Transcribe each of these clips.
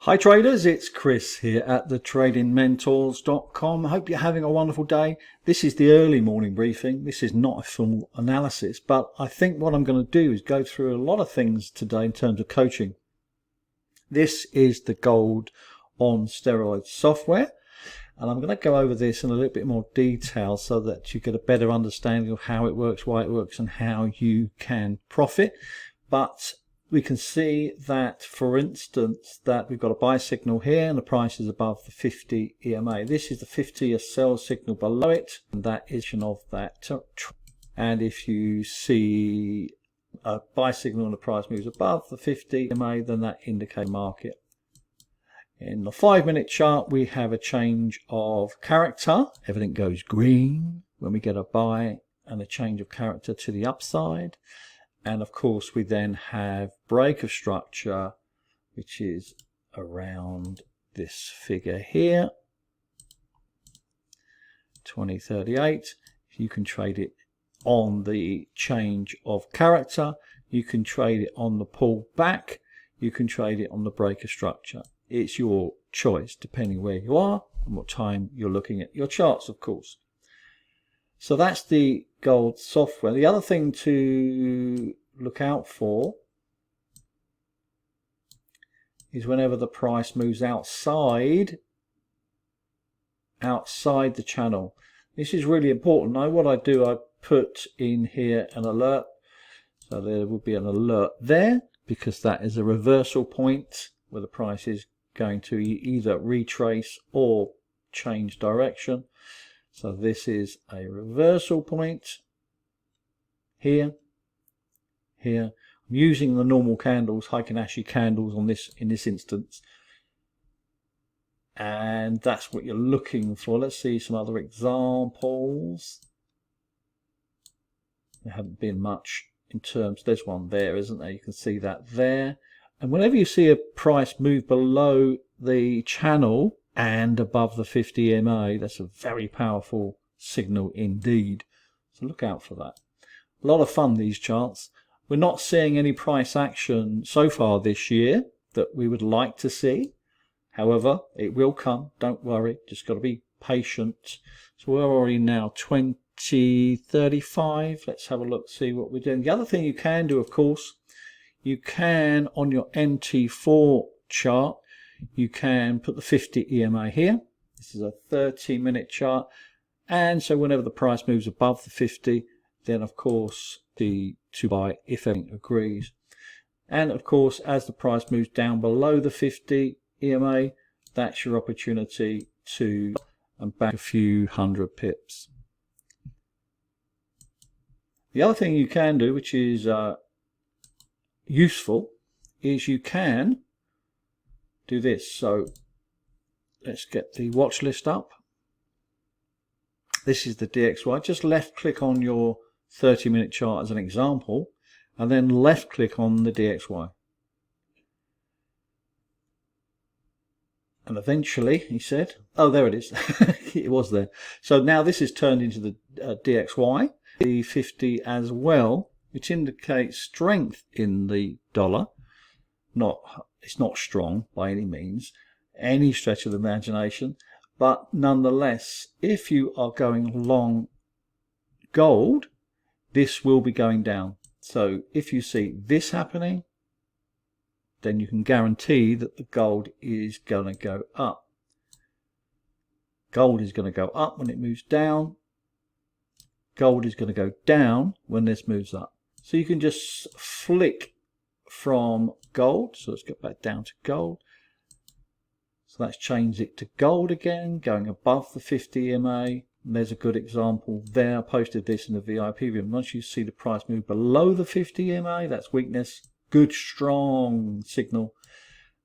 Hi traders, it's Chris here at thetradingmentors.com. I hope you're having a wonderful day. This is the early morning briefing. This is not a full analysis, but I think what I'm going to do is go through a lot of things today in terms of coaching. This is the gold on steroids software, and I'm going to go over this in a little bit more detail so that you get a better understanding of how it works, why it works, and how you can profit. But we can see that, for instance, that we've got a buy signal here and the price is above the 50 EMA. This is the 50 sell signal below it, and that is of that. And if you see a buy signal and the price moves above the 50 EMA, then that indicates market. In the 5-minute chart, we have a change of character. Everything goes green when we get a buy and a change of character to the upside. And of course, we then have break of structure, which is around this figure here, 2038. You can trade it on the change of character. You can trade it on the pull back. You can trade it on the break of structure. It's your choice, depending where you are and what time you're looking at your charts, of course. So that's the gold software. The other thing to look out for is whenever the price moves outside the channel. This is really important. Now what I do, I put in here an alert. So there will be an alert there because that is a reversal point where the price is going to either retrace or change direction. So this is a reversal point here. I'm using the normal candles, Heikin-Ashi candles on this in this instance, and that's what you're looking for. Let's see some other examples. There haven't been much in terms. There's one there, isn't there? You can see that there. And whenever you see a price move below the channel and above the 50 EMA, that's a very powerful signal indeed. So look out for that. A lot of fun, these charts. We're not seeing any price action so far this year that we would like to see. However, it will come. Don't worry. Just got to be patient. So we're already now 2035. Let's have a look, see what we're doing. The other thing you can do, of course, you can, on your MT4 chart, you can put the 50 EMA here. This is a 30-minute chart. And so whenever the price moves above the 50, then of course the to buy if everything agrees. And of course, as the price moves down below the 50 EMA, that's your opportunity to back a few hundred pips. The other thing you can do, which is useful, is you can do this. So let's get the watch list up. This is the DXY. Just left click on your 30-minute chart as an example, and then left click on the DXY. And eventually, he said, oh, there it is. It was there. So now this is turned into the DXY, the 50 as well, which indicates strength in the dollar. It's not strong by any means, any stretch of the imagination, but nonetheless, if you are going long gold, this will be going down. So if you see this happening, then you can guarantee that the gold is going to go up. Gold is going to go up when it moves down. Gold is going to go down when this moves up. So you can just flick from gold. So let's get back down to gold. So that's changed it to gold again, going above the 50 EMA. There's a good example there. I posted this in the VIP room. Once you see the price move below the 50 EMA, that's weakness. Good, strong signal,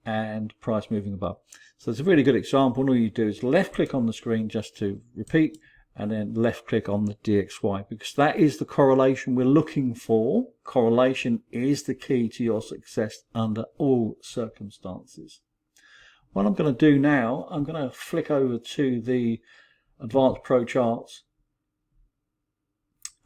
and price moving above. So it's a really good example. And all you do is left click on the screen just to repeat, and then left click on the DXY, because that is the correlation we're looking for. Correlation is the key to your success under all circumstances. What I'm going to do now, I'm going to flick over to the Advanced Pro Charts,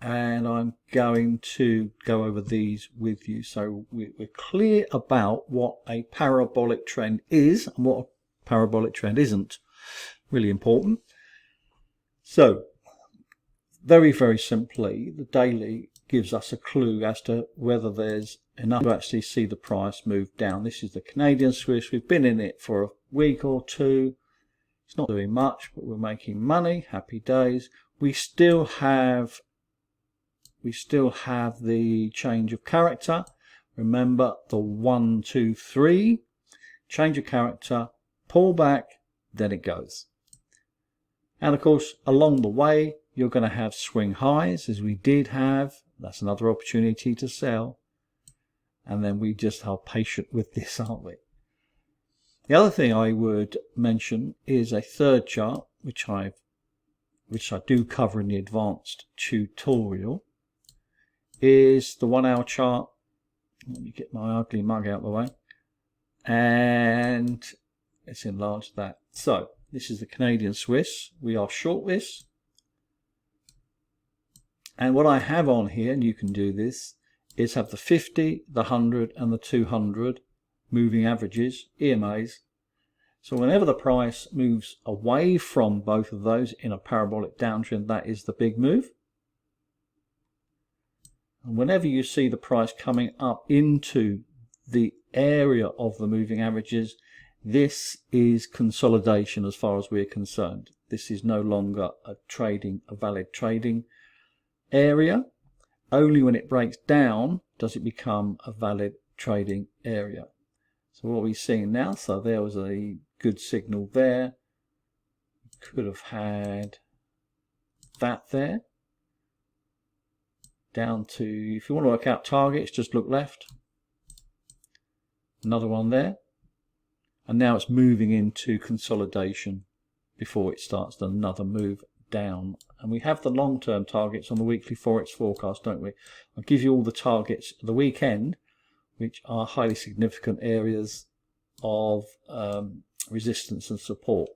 and I'm going to go over these with you so we're clear about what a parabolic trend is and what a parabolic trend isn't. Really important. So very, very simply, the daily gives us a clue as to whether there's enough to actually see the price move down. This is the Canadian Swiss. We've been in it for a week or two. It's not doing much, but we're making money. Happy days. We still have the change of character. Remember the 1, 2, 3. Change of character, pull back, then it goes. And of course, along the way, you're going to have swing highs, as we did have. That's another opportunity to sell. And then we just are patient with this, aren't we? The other thing I would mention is a third chart, which I do cover in the advanced tutorial, is the 1 hour chart. Let me get my ugly mug out of the way. And let's enlarge that. So this is the Canadian Swiss. We are short this. And what I have on here, and you can do this, is have the 50, the 100 and the 200 moving averages, EMAs. So whenever the price moves away from both of those in a parabolic downtrend, that is the big move. And whenever you see the price coming up into the area of the moving averages, this is consolidation as far as we're concerned. This is no longer a valid trading area. Only when it breaks down does it become a valid trading area. So what we're seeing now, so there was a good signal there. Could have had that there. Down to, if you want to work out targets, just look left. Another one there. And now it's moving into consolidation before it starts another move down. And we have the long-term targets on the weekly Forex forecast, don't we? I'll give you all the targets of the weekend, which are highly significant areas of resistance and support.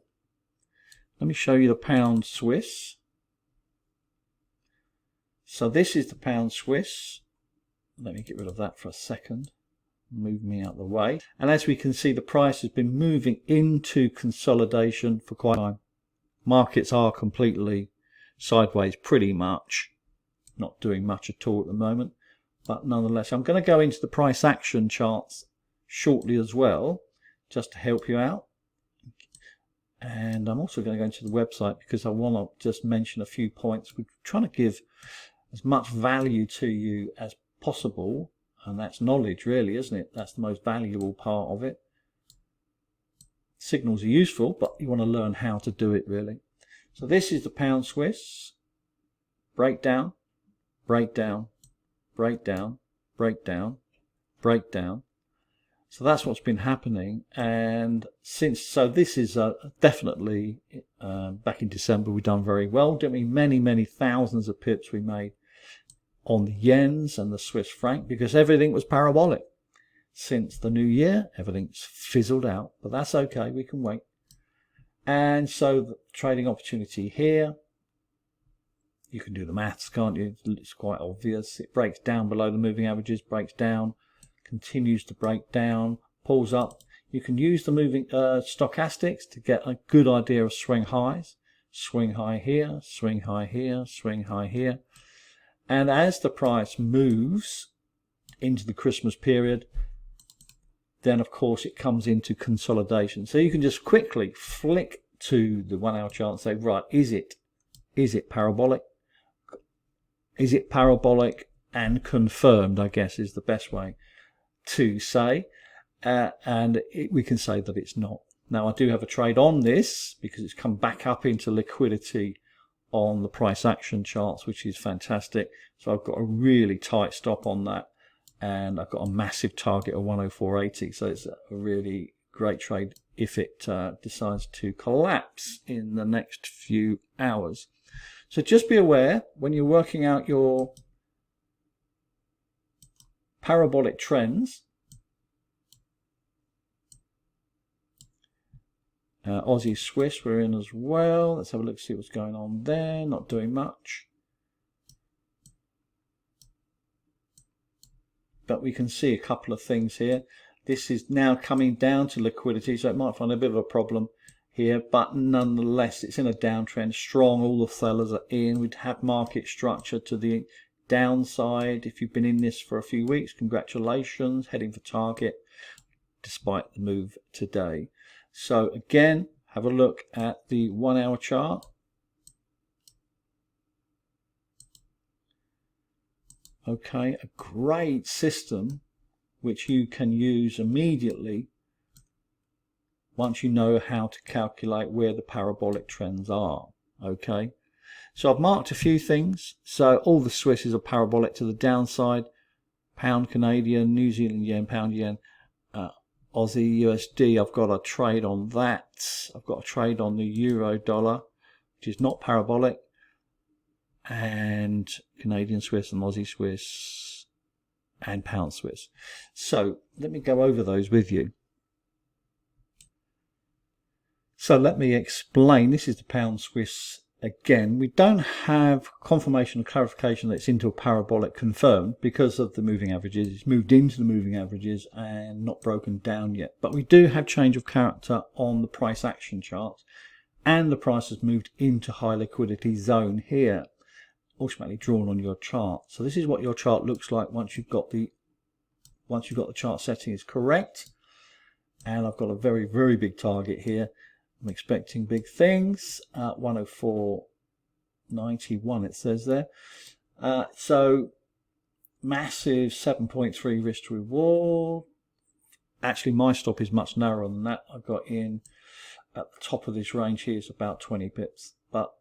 Let me show you the pound Swiss. So this is the pound Swiss. Let me get rid of that for a second. Move me out of the way. And as we can see, the price has been moving into consolidation for quite a time. Markets are completely sideways pretty much. Not doing much at all at the moment. But nonetheless, I'm going to go into the price action charts shortly as well, just to help you out. And I'm also going to go into the website because I want to just mention a few points. We're trying to give as much value to you as possible. And that's knowledge, really, isn't it? That's the most valuable part of it. Signals are useful, but you want to learn how to do it, really. So this is the pound Swiss. Breakdown, breakdown, breakdown, breakdown, breakdown. So that's what's been happening. And so this is definitely, back in December, we've done very well. Didn't we? Many thousands of pips we made on the yens and the Swiss franc because everything was parabolic. Since the new year, everything's fizzled out, but that's okay, we can wait. And so the trading opportunity here, you can do the maths, can't you? It's quite obvious. It breaks down below the moving averages, breaks down, continues to break down, pulls up. You can use the moving stochastics to get a good idea of swing highs. Swing high here, swing high here, swing high here. And as the price moves into the Christmas period, then of course it comes into consolidation. So you can just quickly flick to the 1 hour chart and say, right, is it parabolic? Is it parabolic and confirmed, I guess, is the best way to say. We can say that it's not. Now I do have a trade on this because it's come back up into liquidity on the price action charts, which is fantastic. So I've got a really tight stop on that, and I've got a massive target of 104.80. So it's a really great trade if it decides to collapse in the next few hours. So just be aware when you're working out your parabolic trends. Aussie Swiss we're in as well. Let's have a look, see what's going on there. Not doing much. but we can see a couple of things here. This is now coming down to liquidity, so it might find a bit of a problem here, but nonetheless it's in a downtrend, strong. All the sellers are in. We'd have market structure to the downside. If you've been in this for a few weeks, congratulations, heading for target despite the move today. So again, have a look at the 1 hour chart. Okay, a great system which you can use immediately once you know how to calculate where the parabolic trends are. Okay, so I've marked a few things. So all the Swisses are parabolic to the downside. Pound Canadian, New Zealand yen, pound yen, Aussie USD. I've got a trade on that. I've got a trade on the euro dollar, which is not parabolic, and Canadian Swiss and Aussie Swiss and pound Swiss. So let me go over those with you. So let me explain. This is the pound Swiss again. We don't have confirmation or clarification that it's into a parabolic confirmed because of the moving averages. It's moved into the moving averages and not broken down yet. But we do have change of character on the price action chart, and the price has moved into high liquidity zone here, ultimately drawn on your chart. So this is what your chart looks like once you've got the chart settings correct. And I've got a very, very big target here. I'm expecting big things. 104.91 it says there. So massive 7.3 risk to reward. Actually, my stop is much narrower than that. I got in at the top of this range here is about 20 pips, but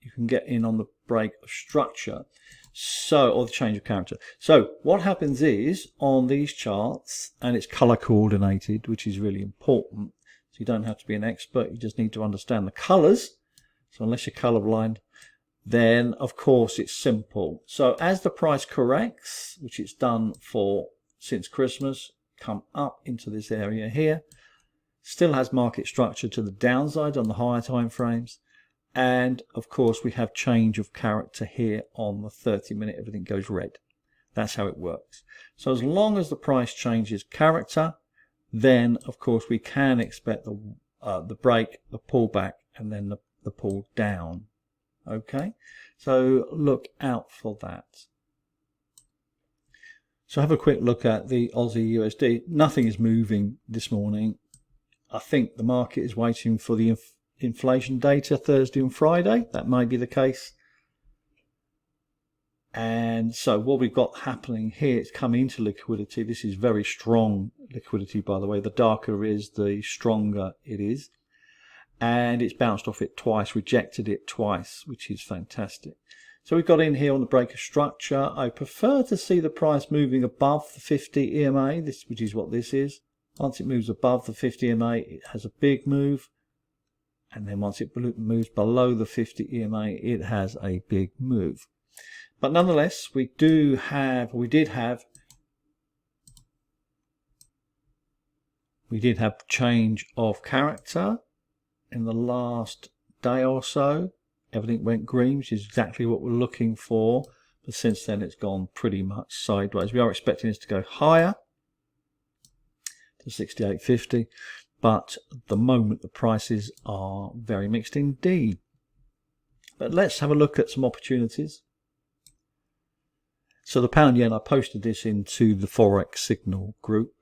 you can get in on the break of structure, so, or the change of character. So what happens is on these charts, and it's color coordinated, which is really important. So you don't have to be an expert, you just need to understand the colors. So unless you're colorblind, then of course it's simple. So as the price corrects, which it's done for since Christmas, come up into this area here, still has market structure to the downside on the higher time frames. And of course we have change of character here on the 30-minute, everything goes red. That's how it works. So as long as the price changes character, then of course we can expect the break, the pullback, and then the pull down. Okay, so look out for that. So have a quick look at the Aussie USD. Nothing is moving this morning. I think the market is waiting for the inflation data Thursday and Friday. That might be the case. And so what we've got happening here, it's coming into liquidity. This is very strong liquidity, by the way. The darker it is, the stronger it is. And it's bounced off it twice, rejected it twice, which is fantastic. So we've got in here on the break of structure. I prefer to see the price moving above the 50 EMA, which is what this is. Once it moves above the 50 EMA, it has a big move. And then once it moves below the 50 EMA, it has a big move. But nonetheless, we did have change of character in the last day or so. Everything went green, which is exactly what we're looking for. But since then, it's gone pretty much sideways. We are expecting this to go higher to 68.50. But at the moment, the prices are very mixed indeed. But let's have a look at some opportunities. So the pound yen, I posted this into the Forex signal group.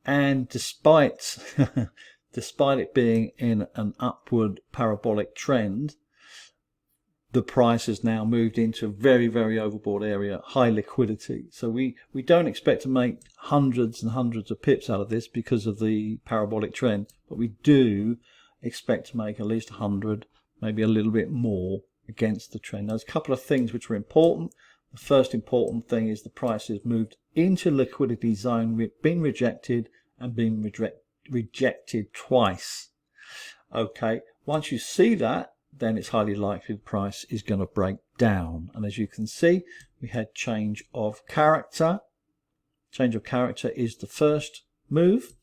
And despite it being in an upward parabolic trend, the price has now moved into a very, very overbought area, high liquidity. So we don't expect to make hundreds and hundreds of pips out of this because of the parabolic trend, but we do expect to make at least 100, maybe a little bit more against the trend. There's a couple of things which are important. The first important thing is the price has moved into liquidity zone, been rejected and been rejected twice. Okay, once you see that, then it's highly likely the price is going to break down. And as you can see, we had change of character. Change of character is the first move.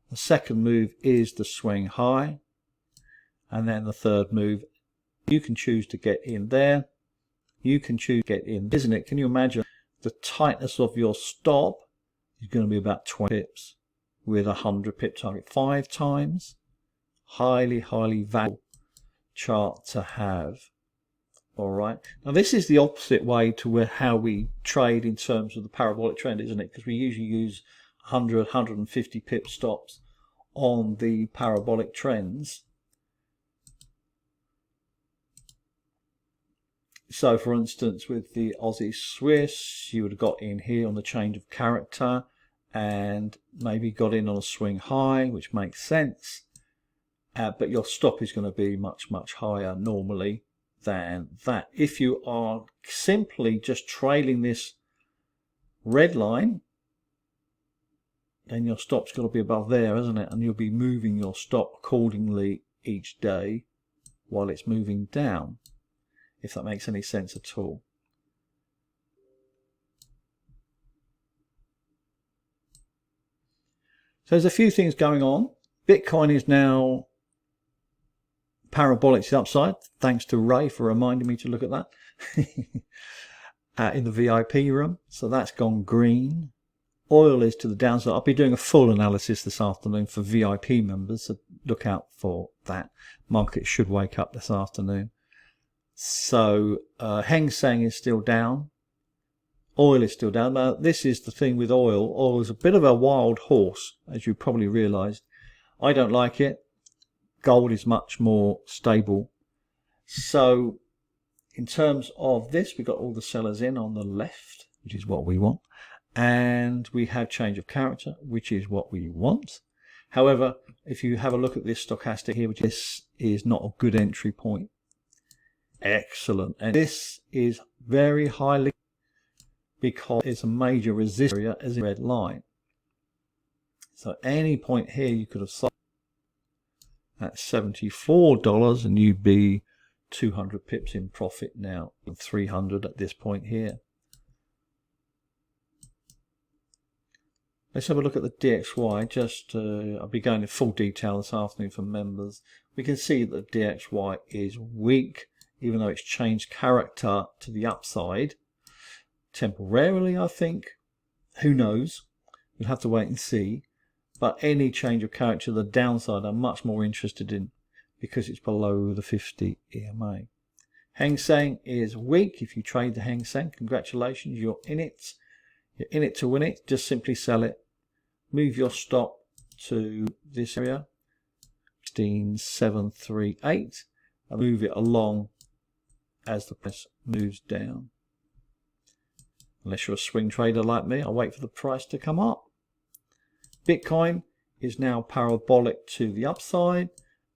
The second move is the swing high. And then the third move, you can choose to get in there. you can choose to get in, isn't it? Can you imagine the tightness of your stop is going to be about 20 pips with a 100 pip target 5 times. Highly valuable chart to have. All right. Now this is the opposite way to how we trade in terms of the parabolic trend, isn't it? Because we usually use 100, 150 pip stops on the parabolic trends. So for instance, with the Aussie Swiss, you would have got in here on the change of character and maybe got in on a swing high, which makes sense. But your stop is going to be much higher normally than that. If you are simply just trailing this red line, then your stop's got to be above there, isn't it? And you'll be moving your stop accordingly each day while it's moving down, if that makes any sense at all. So there's a few things going on. Bitcoin is now parabolic to the upside, thanks to Ray for reminding me to look at that in the VIP room. So that's gone green. Oil is to the downside. I'll be doing a full analysis this afternoon for VIP members, so look out for that. Market should wake up this afternoon. So Hang Seng is still down. Oil is still down. Now this is the thing with oil. Oil is a bit of a wild horse, as you probably realized. I don't like it. Gold is much more stable. So in terms of this, we've got all the sellers in on the left, which is what we want. And we have change of character, which is what we want. However, if you have a look at this stochastic here, which this is not a good entry point. Excellent. And this is very highly because it's a major resistance area as a red line. So at any point here you could have sold at $74 and you'd be 200 pips in profit now, 300 at this point here. Let's have a look at the DXY. I'll be going into full detail this afternoon for members. We can see that the DXY is weak, even though it's changed character to the upside. Temporarily, I think. Who knows? We'll have to wait and see. But any change of character to the downside I'm much more interested in because it's below the 50 EMA. Hang Seng is weak. If you trade the Hang Seng, congratulations, you're in it. You're in it to win it. Just simply sell it. Move your stop to this area, 15738, and move it along as the price moves down. Unless you're a swing trader like me, I'll wait for the price to come up. Bitcoin is now parabolic to the upside,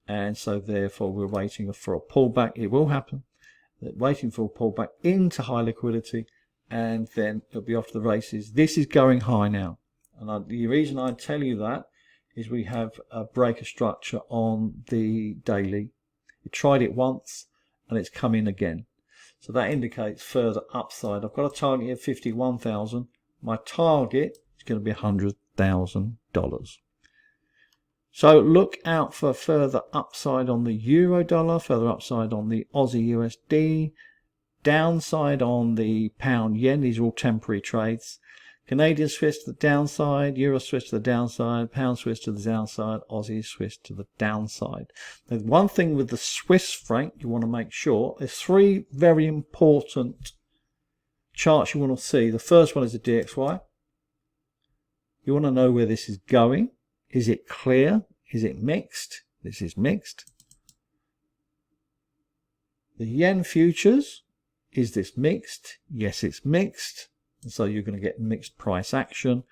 and so therefore we're waiting for a pullback. It will happen. We're waiting for a pullback into high liquidity, and then it'll be off to the races. This is going high now, and the reason I tell you that is we have a breaker structure on the daily. We tried it once, and it's come in again. So that indicates further upside. I've got a target of 51,000. My target is going to be $100,000. So look out for further upside on the euro dollar, further upside on the Aussie USD, downside on the pound yen. These are all temporary trades. Canadian Swiss to the downside, Euro Swiss to the downside, Pound Swiss to the downside, Aussie Swiss to the downside. There's one thing with the Swiss franc you want to make sure. There's three very important charts you want to see. The first one is the DXY. You want to know where this is going. Is it clear? Is it mixed? This is mixed. The yen futures. Is this mixed? Yes, it's mixed. So you're going to get mixed price action.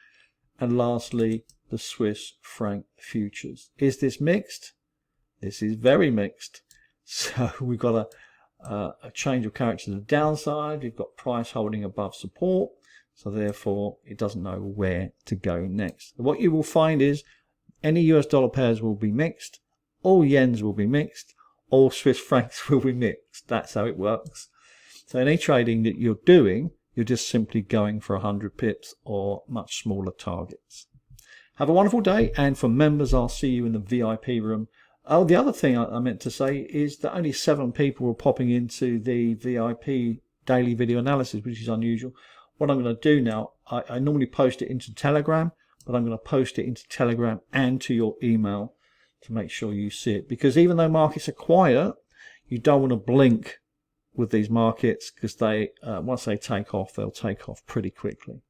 And lastly, the Swiss franc futures. Is this mixed? This is very mixed. So we've got a change of character to the downside. We've got price holding above support. So therefore, it doesn't know where to go next. What you will find is any US dollar pairs will be mixed. All yens will be mixed. All Swiss francs will be mixed. That's how it works. So any trading that you're doing, you're just simply going for 100 pips or much smaller targets. Have a wonderful day, and for members, I'll see you in the VIP room. Oh, the other thing I meant to say is that only 7 people were popping into the VIP daily video analysis, which is unusual. What I'm going to do now, I normally post it into Telegram, but I'm going to post it into Telegram and to your email to make sure you see it. Because even though markets are quiet, you don't want to blink with these markets, because they once they take off, they'll take off pretty quickly.